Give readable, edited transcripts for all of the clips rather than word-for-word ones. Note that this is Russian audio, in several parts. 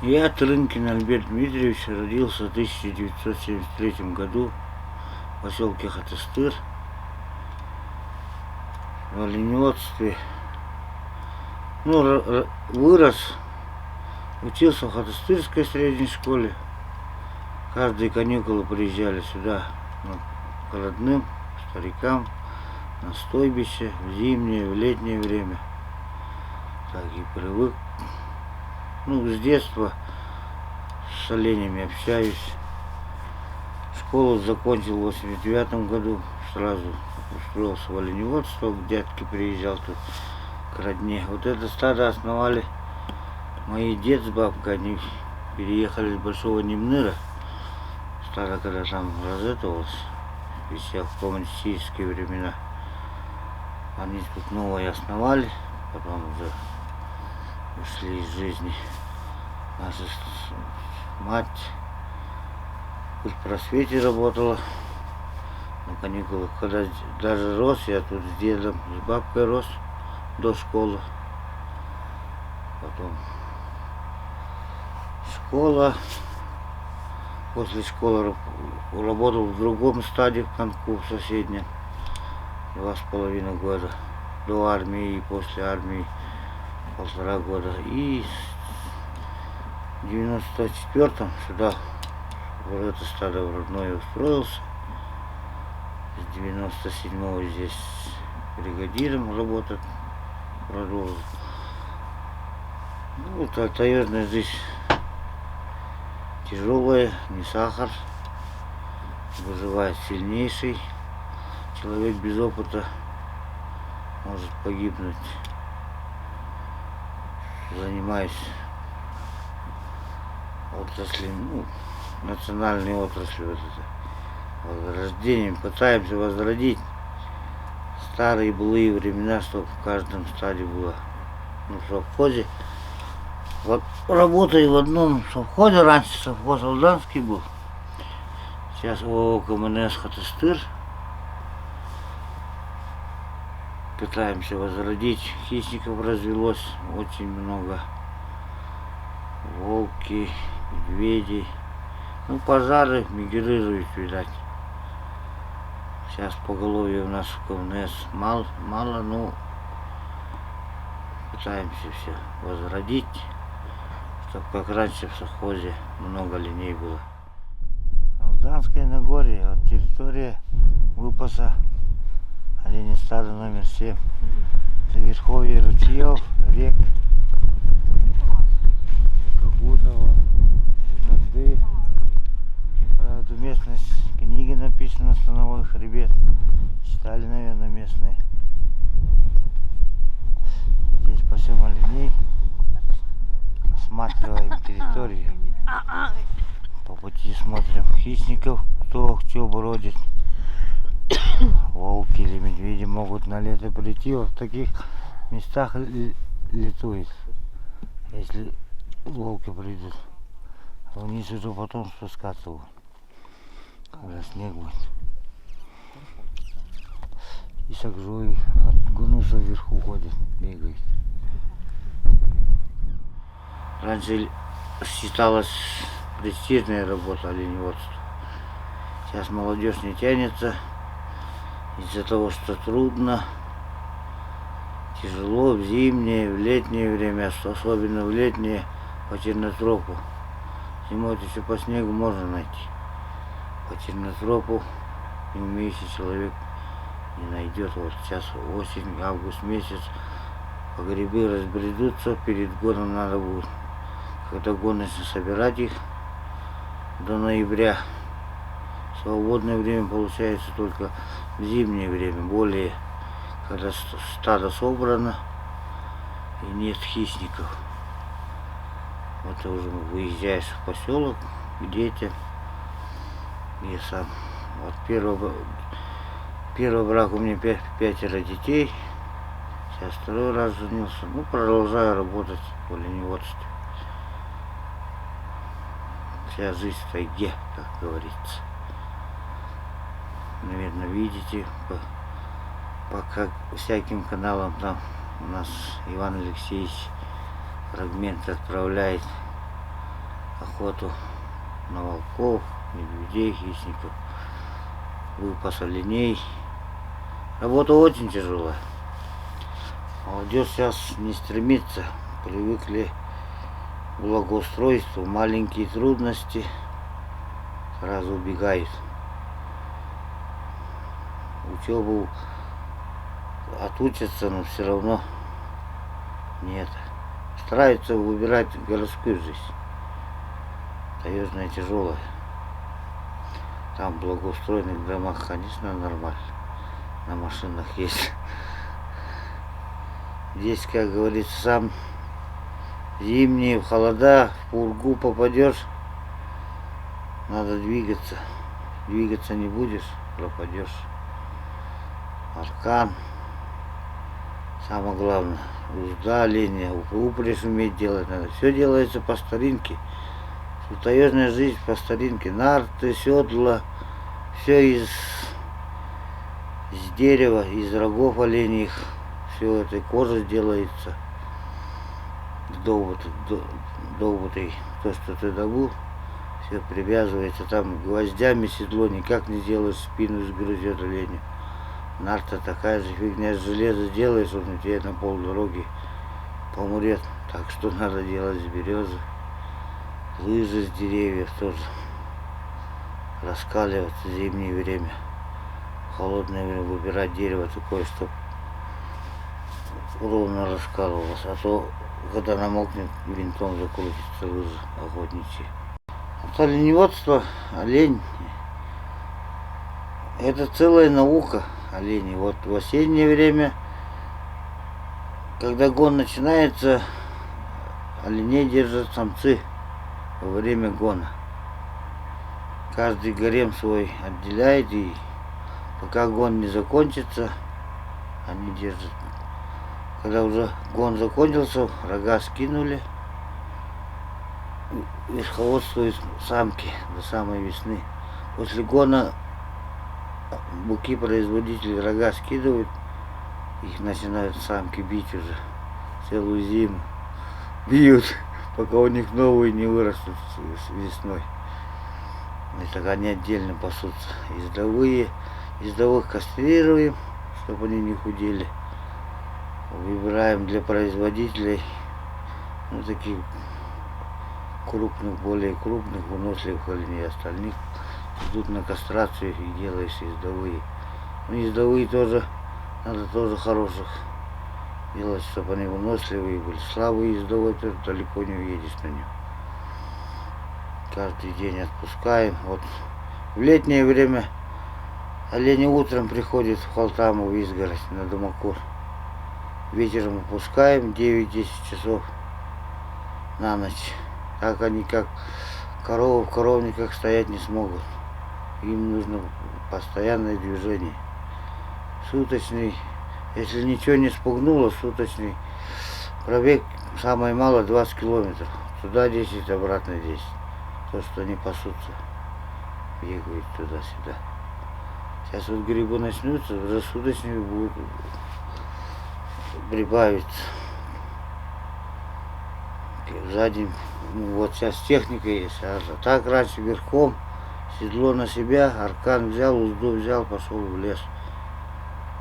Я, Трынкин Альберт Дмитриевич, родился в 1973 году в поселке Хатыстыр, в оленеводстве. Вырос, учился в Хатыстырской средней школе. Каждые каникулы приезжали сюда, к родным, старикам, на стойбище, в зимнее, в летнее время. Так и привык. С детства с оленями общаюсь. Школу закончил в 89 году. Сразу устроился в оленеводство. К дядьке приезжал тут к родне. Вот это стадо основали мои дед с бабкой. Они переехали с Большого Немныра. Стадо, когда там разэтовалось, еще в коммунистические времена. Они тут новое основали. Потом уже ушли из жизни. Наша мать в просвете работала на каникулах. Когда даже рос, я тут с дедом, с бабкой рос до школы. Потом школа. После школы работал в другом стаде, в Конку, в соседнем. 2,5 года. До армии и после армии 1,5 года. И в 94-м сюда, в это стадо в родное устроился. С 97-го здесь бригадиром работать продолжил. Таежная жизнь тяжелая, не сахар. Выживает сильнейший. Человек без опыта может погибнуть. Занимаюсь отраслью, национальной отраслью, возрождением. Пытаемся возродить старые былые времена, чтобы в каждом стаде было. В совхозе. Вот работаю в одном совхозе. Раньше совхоз Алданский был. Сейчас ООО КМНС Хатыстыр. Пытаемся возродить. Хищников развелось очень много. Волки, медведи. Пожары мигрируют, видать. Сейчас поголовье у нас в КМНС мало, но пытаемся все возродить, чтобы как раньше в совхозе много оленей было. Алданское Нагорье, вот территория выпаса оленей стада номер 7. Это верховье ручьев, рек, Гудова, Рекорды. Правда, местность книги написана «Становой хребет». Читали, наверное, местные. Здесь пасем оленей. Осматриваем территорию. По пути смотрим хищников, кто бродит. Волки или медведи могут на лето прийти. Вот в таких местах летует. Если волки придут вниз, уже потом спускаться будут, когда снег будет. И сагжуи от гунуса вверху ходит, бегает. Раньше считалась престижная работа оленеводства. Сейчас молодежь не тянется из-за того, что трудно, тяжело в зимнее, в летнее время, особенно в летнее по чернотропу. Зимой-то еще по снегу можно найти. По чернотропу не умеющий человек не найдет. Вот сейчас осень, август месяц, по грибы разбредутся, перед годом надо будет, когда гоночно собирать их до ноября. Свободное время получается только в зимнее время, более когда стадо собрано и нет хищников. Вот ты уже выезжаешь в поселок к детям. Я сам. Вот первый брак у меня 5 детей. Сейчас второй раз женился. Продолжаю работать в оленеводстве. Вся жизнь в тайге, как говорится. Наверное, видите по всяким каналам там у нас Иван Алексеевич фрагмент отправляет охоту на волков, медведей, хищников, выпас оленей. Работа очень тяжелая. Молодежь сейчас не стремится, привыкли к благоустройству, маленькие трудности, сразу убегают. Учебу отучатся, но все равно нет. Стараются выбирать городскую жизнь. Таежная тяжелая. Там в благоустроенных домах, конечно, нормально. На машинах есть. Здесь, как говорится, сам зимние, в холода, в пургу попадешь, надо двигаться. Двигаться не будешь, пропадешь. Аркан. Самое главное, узда, оленя, упряжь уметь делать надо. Все делается по старинке. Таежная жизнь по старинке. Нарты, седла, все из дерева, из рогов оленьих. Все этой кожи делается. Довбутый, то, что ты добыл, все привязывается. Там гвоздями седло никак не сделаешь, спину сгрызет оленя. Нарта такая же фигня, с железа делаешь, он у тебя на полдороги помрет. Так что надо делать с березы. Лыжи с деревьев тоже. Раскаливать в зимнее время. В холодное время выбирать дерево такое, чтобы ровно раскалывалось. А то, когда намокнет, винтом закрутится лыжи охотничьи. Вот оленеводство, олень, это целая наука. Олени. Вот в осеннее время, когда гон начинается, оленей держат самцы во время гона. Каждый гарем свой отделяет, и пока гон не закончится, они держат. Когда уже гон закончился, рога скинули, верховодствуют самки до самой весны. После гона буки-производители рога скидывают, их начинают самки бить уже целую зиму. Бьют, пока у них новые не вырастут весной. И так они отдельно пасутся. Ездовых кастрируем, чтобы они не худели. Выбираем для производителей, ну, таких крупных, более крупных, выносливых оленей. Остальных идут на кастрацию и делаешь ездовые. Но ездовые тоже, надо тоже хороших делать, чтобы они выносливые были. Слабый ездовой тоже далеко не уедешь на нем. Каждый день отпускаем. Вот в летнее время олени утром приходят в Халтаму, в изгородь, на Домокур. Вечером опускаем 9-10 часов на ночь. Так они, как коровы в коровниках, стоять не смогут. Им нужно постоянное движение. Суточный, если ничего не спугнуло, суточный пробег самое мало 20 километров. Туда 10, обратно 10. То, что они пасутся, бегают туда-сюда. Сейчас вот грибы начнутся, уже суточные будут прибавиться. За день, ну, вот сейчас техника есть, а так раньше верхом, седло на себя, аркан взял, узду взял, пошел в лес.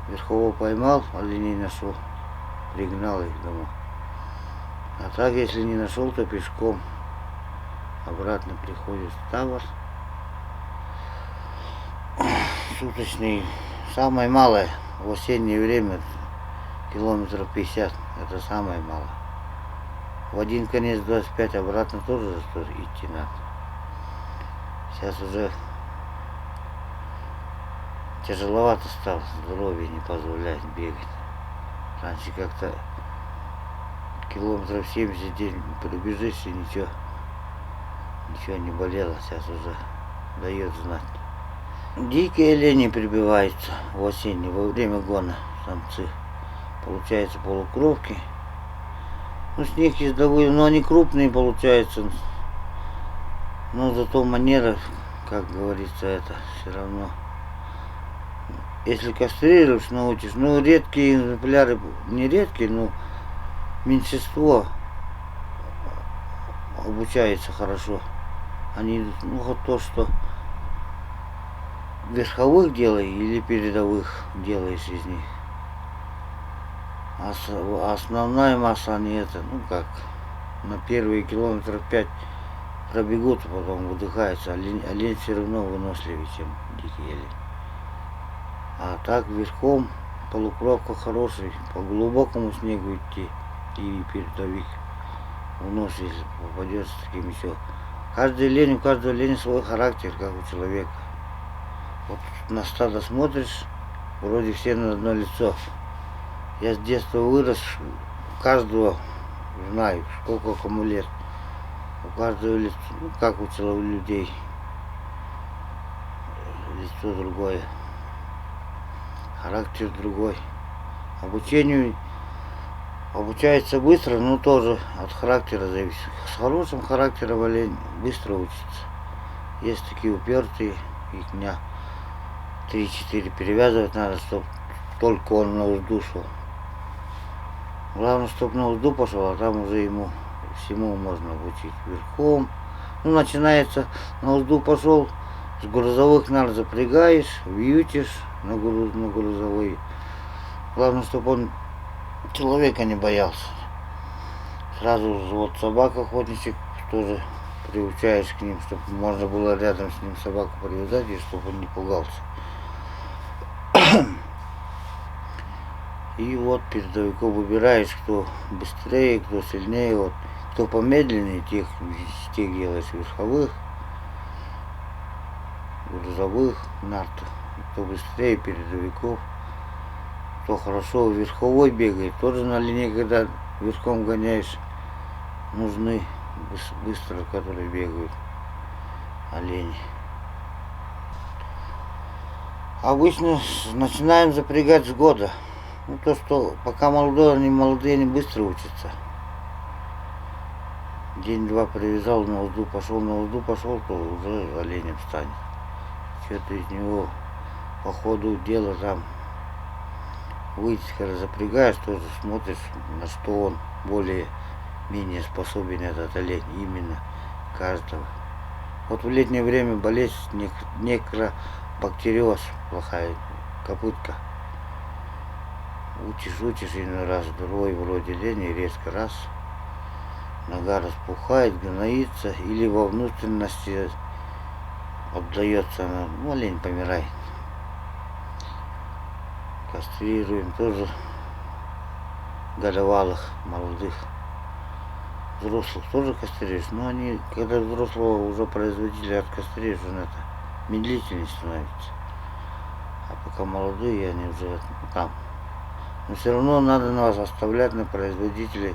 Верхового поймал, оленей нашел, пригнал их домой. А так, если не нашел, то пешком обратно приходишь в табор. Суточный, самое малое в осеннее время километров 50, это самое малое. В один конец 25, обратно тоже идти надо. Сейчас уже тяжеловато стало, здоровье не позволяет бегать. Раньше как-то километров 70 в день пробежишь и ничего не болело, сейчас уже дает знать. Дикие олени прибиваются в осеннее, во время гона самцы. Получается полукровки. Ну, с них ездовые, но они крупные получаются. Но зато манера, как говорится, это все равно. Если кастрируешь, научишь. Ну, редкие экземпляры, не редкие, но меньшинство обучается хорошо. Они, ну вот то, что верховых делай или передовых делаешь из них. Основная масса они это, ну как, на первые километров 5 пробегут, а потом выдыхаются. Олень все равно выносливее, чем дикий олень. А так верхом полукровка хороший, по глубокому снегу идти и передовик уносит, если попадется таким еще. У каждого лени свой характер, как у человека. Вот на стадо смотришь, вроде все на одно лицо. Я с детства вырос, каждого знаю, сколько кому лет. У каждого лицо, ну, как у людей, лицо другое, характер другой. Обучению обучается быстро, но тоже от характера зависит. С хорошим характером олень быстро учится. Есть такие упертые, их дня 3-4 перевязывать надо, чтобы только он на узду шел. Главное, чтобы на узду пошел, а там уже ему всему можно обучить. Верхом. Ну, начинается, на узду пошел, с грузовых нар запрягаешь, вьютишь на грузовые. Главное, чтобы он человека не боялся. Сразу вот собака охотничек тоже приучаешь к ним, чтобы можно было рядом с ним собаку привязать, и чтобы он не пугался. И вот передовиков выбираешь, кто быстрее, кто сильнее, вот, кто помедленнее, тех делаешь верховых, грузовых, нартов, кто быстрее передовиков, кто хорошо верховой бегает, тоже на линии, когда верхом гоняешь, нужны быстро, которые бегают олени. Обычно начинаем запрягать с года. Ну, то, что пока молодые, они быстро учатся. День-два привязал на узду, пошел, то уже оленем станет. Что-то из него по ходу дела там выйти, когда запрягаешь, тоже смотришь, на что он более-менее способен, этот олень, именно каждого. Вот в летнее время болезнь некробактериоз, плохая копытка. Учишь, иной раз другой вроде лень, и резко раз, нога распухает, гноится, или во внутренности отдается она, ну, олень помирает. Кастрируем тоже годовалых, молодых. Взрослых тоже кастрируешь, но они, когда взрослого уже производителя откастрируешь, он это медлительнее становится. А пока молодые, они уже там. Но все равно надо нас оставлять на производителей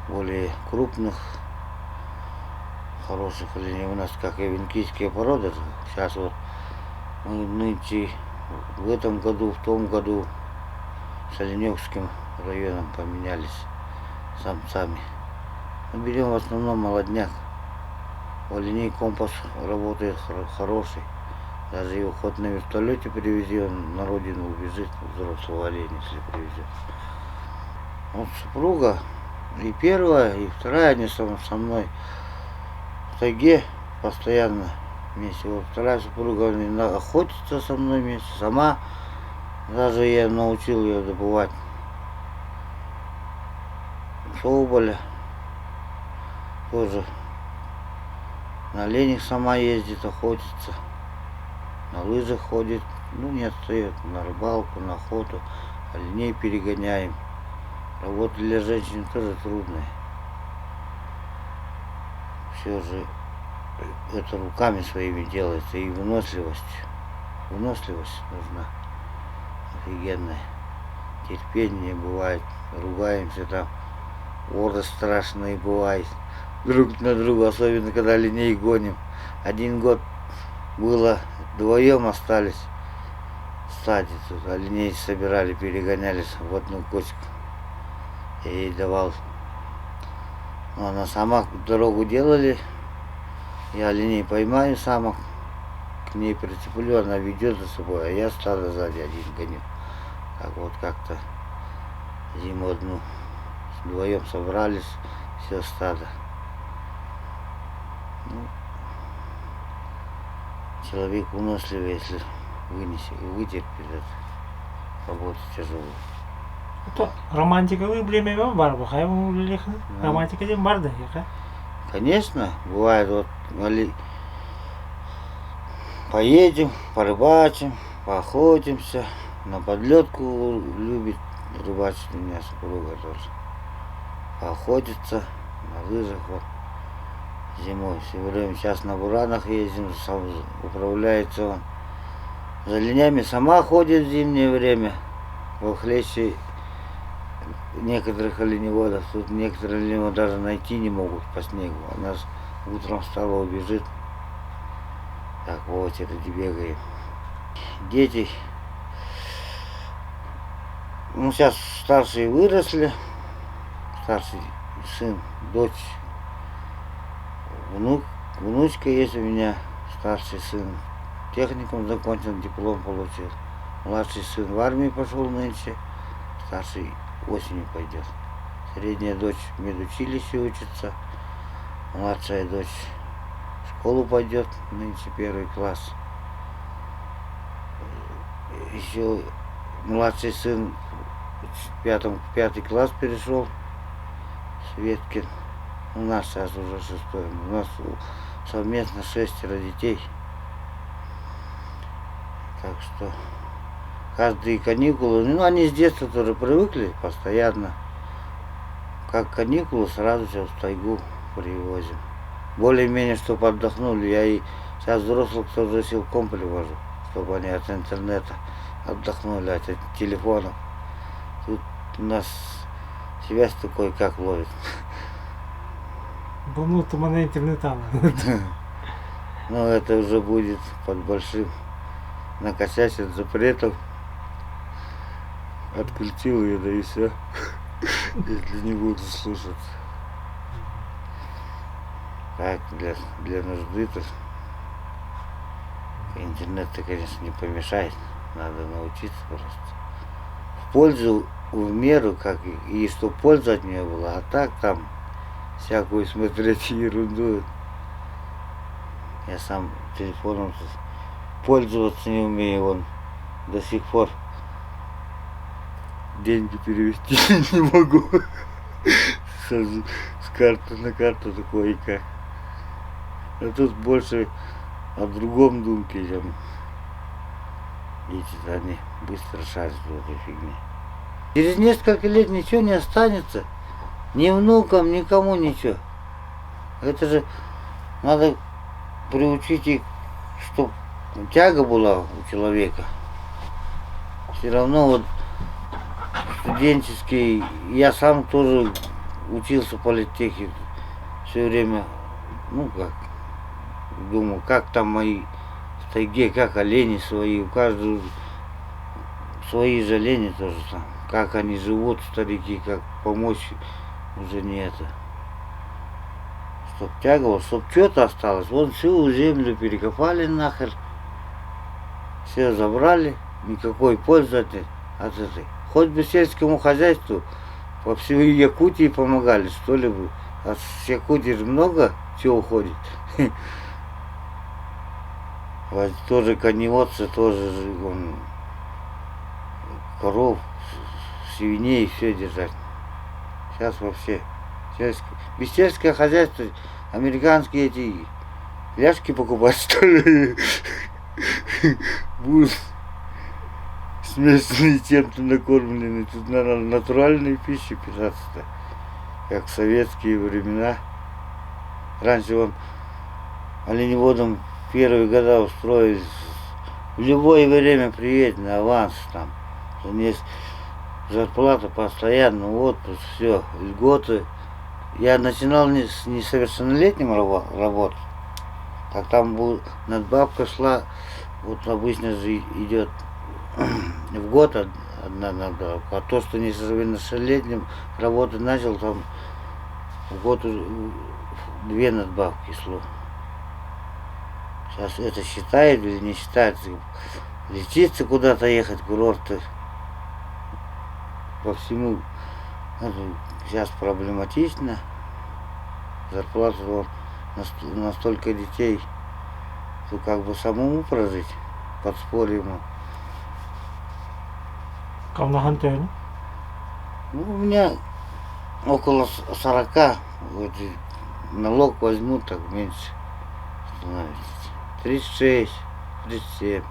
более крупных, хороших оленей. У нас как и венкийские породы. Сейчас вот мы нынче в этом году, в том году с Оленевским районом поменялись самцами. Мы берем в основном молодняк. У оленей компас работает хороший. Даже его хоть на вертолете привези, он на родину убежит, взрослого оленя, если привезет. Вот супруга, и первая, и вторая, они со мной в тайге постоянно вместе. Вот вторая супруга охотится со мной вместе, сама. Даже я научил ее добывать соболя. Тоже на оленях сама ездит, охотится. На лыжах ходит, ну не отстает, на рыбалку, на охоту, оленей перегоняем. Работа для женщин тоже трудная. Все же это руками своими делается, и выносливость. Выносливость нужна. Офигенная. Терпение бывает, ругаемся там. Оры страшные бывает. Друг на друга, особенно когда оленей гоним. Один год было, вдвоем остались в стаде. Тут оленей собирали, перегонялись в одну кочку. Я ей давал. Но она сама дорогу делали. Я оленей поймаю самок, к ней прицеплю, она ведет за собой, а я стадо сзади один гоню. Так вот как-то зиму одну вдвоем собрались, все стадо. человек выносливый, если вытерпит это, работу тяжелую. Романтикалык билемем бар бу, хайм билехни. Романтика дем бар да, яка? Конечно, бывает, вот поедем, порыбачим, поохотимся, на подлетку любит рыбачить у меня супруга тоже. Поохотиться на лыжах вот зимой. Все время сейчас на буранах ездим, сам управляется он. За линями сама ходит в зимнее время. Во хлеще некоторых оленеводов, тут некоторые оленеводы даже найти не могут по снегу. Она утром встала, убежит. Так, в очереди бегаем. Дети, ну сейчас старшие выросли, старший сын, дочь, внучка есть у меня, старший сын. Техникум закончил, диплом получил. Младший сын в армию пошел нынче, старший осенью пойдет. Средняя дочь в медучилище учится, младшая дочь в школу пойдет, нынче 1 класс. Еще младший сын в 5 класс перешел, Светкин. У нас сейчас уже 6-й. У нас совместно 6 детей. Так что каждые каникулы, ну они с детства тоже привыкли постоянно. Как каникулы, сразу сейчас в тайгу привозим. Более-менее, чтобы отдохнули. Я и сейчас взрослых тоже силком привожу, чтобы они от интернета отдохнули, от телефонов. Тут у нас связь такой, как ловит. Бонут у меня интернета. Но это уже будет под большим накосячь от запретов. Отключил ее, да и все. Если не буду слушать. Так, для нужды-то интернет-то, конечно, не помешает. Надо научиться просто. В пользу, в меру, как и чтобы польза от нее была. А так там всякую смотреть ерунду. Я сам телефоном пользоваться не умею, он до сих пор деньги перевести не могу. С карты на карту такое и как. А тут больше о другом думке идем. Эти они быстро шарят в этой фигне. Через несколько лет ничего не останется. Ни внукам, никому ничего. Это же надо приучить их, чтобы тяга была у человека. Все равно вот студенческий, я сам тоже учился в политехе. Все время, ну как, думал, как там мои в тайге, как олени свои, у каждого свои же олени тоже там. Как они живут, старики, как помочь, уже не это. Чтоб тяговал, чтоб что-то осталось. Вот всю землю перекопали нахер. Все забрали, никакой пользы от этой. Хоть бы сельскому хозяйству по всей Якутии помогали, что ли бы. А с Якутии же много чего уходит. Вот тоже коневодцы, тоже он коров, свиней, все держать. Сейчас вообще без сельское хозяйство, американские эти ляжки покупать, что ли, будут смешанные чем-то накормлены. Тут надо натуральной пищей питаться-то, как в советские времена. Раньше вон оленеводом первые года устроились. В любое время приедет на аванс там. Есть зарплата постоянно, отпуск, все, льготы. Я начинал с несовершеннолетним работать. Так там надбавка шла, вот обычно же идет в год одна надбавка. А то, что несовершеннолетним работать начал, там в год 2 надбавки шло. Сейчас это считают или не считают? Лечиться куда-то ехать, курорты. По всему сейчас проблематично. Зарплата на столько детей что как бы самому прожить, подспорьем. Кавнахан тойны. Ну, у меня около 40, вот, и налог возьмут, так меньше становится. 36, 37.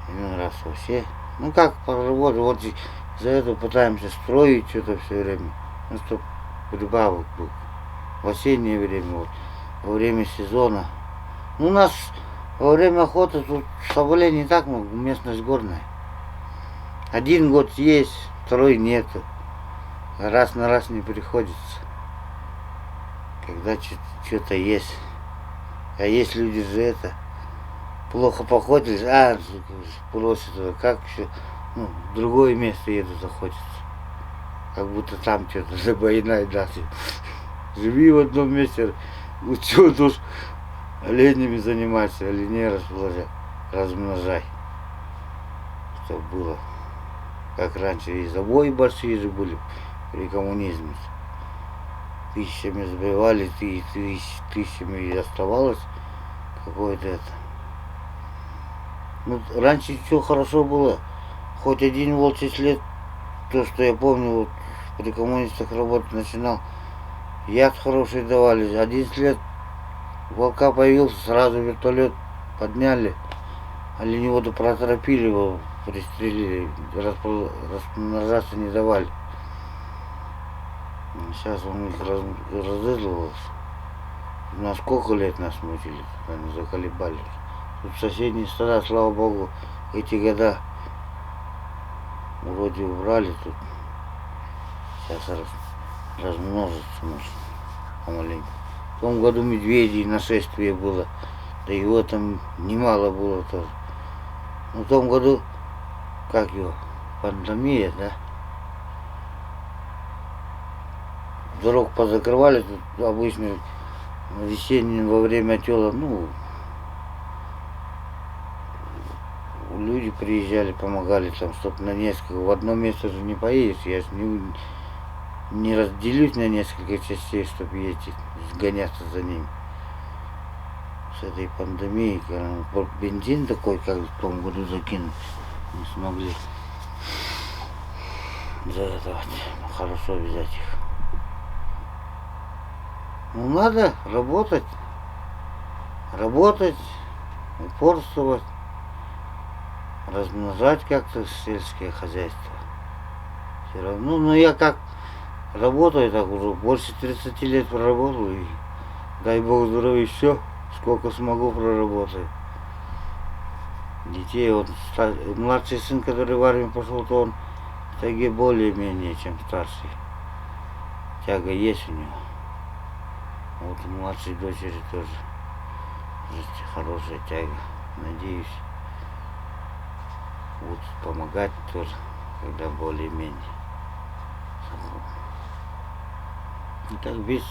Иной раз вообще. Ну как поработать, вот за это пытаемся строить что-то все время. Ну, чтобы прибавок был. В осеннее время, вот, во время сезона. Ну, у нас во время охоты тут соболей не так много, местность горная. Один год есть, второй нету. Раз на раз не приходится. Когда что-то есть. А есть люди же это плохо походили, просят, как еще, ну, в другое место едут охотиться. Как будто там что-то забоина даст. Живи в одном месте, лучше уж оленями занимайся, оленей размножай. Чтобы было. Как раньше и забои большие же были при коммунизме. Тысячами сбивали, тысячами и оставалось какое-то это. Ну, раньше все хорошо было. Хоть один волчий след, то, что я помню, вот, при коммунистах работать начинал, яд хороший давали. Один след волка появился, сразу вертолет подняли, оленеводу проторопили его, пристрелили, размножаться не давали. Сейчас он их разыгрывался. На сколько лет нас мучили, они заколебали. Тут соседние стада, слава богу, эти года вроде убрали тут. Сейчас размножится может помаленьку. В том году медведей нашествие было, да его там немало было тоже. Но в том году, как его, пандемия, да? Дорог позакрывали, тут обычно весенним во время тела, ну, люди приезжали, помогали там, чтобы на несколько, в одно место же не поедешь, я же не разделюсь на несколько частей, чтобы ездить, сгоняться за ними. С этой пандемией, бензин такой, как в том году закинуть, не смогли за это вот, хорошо взять их. Ну, надо работать, упорствовать, размножать как-то сельское хозяйство. Все равно, ну я как работаю, так уже больше 30 лет проработал, и дай бог здоровья еще, сколько смогу проработать. Детей, вот младший сын, который в армию пошел, то он в тяге более-менее, чем старший. Тяга есть у него. Вот у младшей дочери тоже хорошая тяга. Надеюсь, будут помогать тоже, когда более-менее. И так без...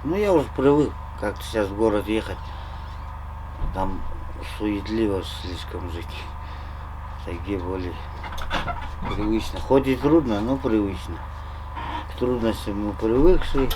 Ну я уже привык как-то сейчас в город ехать. Там суетливо слишком жить. В тайге более привычно. Хоть и трудно, но привычно. К трудностям мы привыкшие.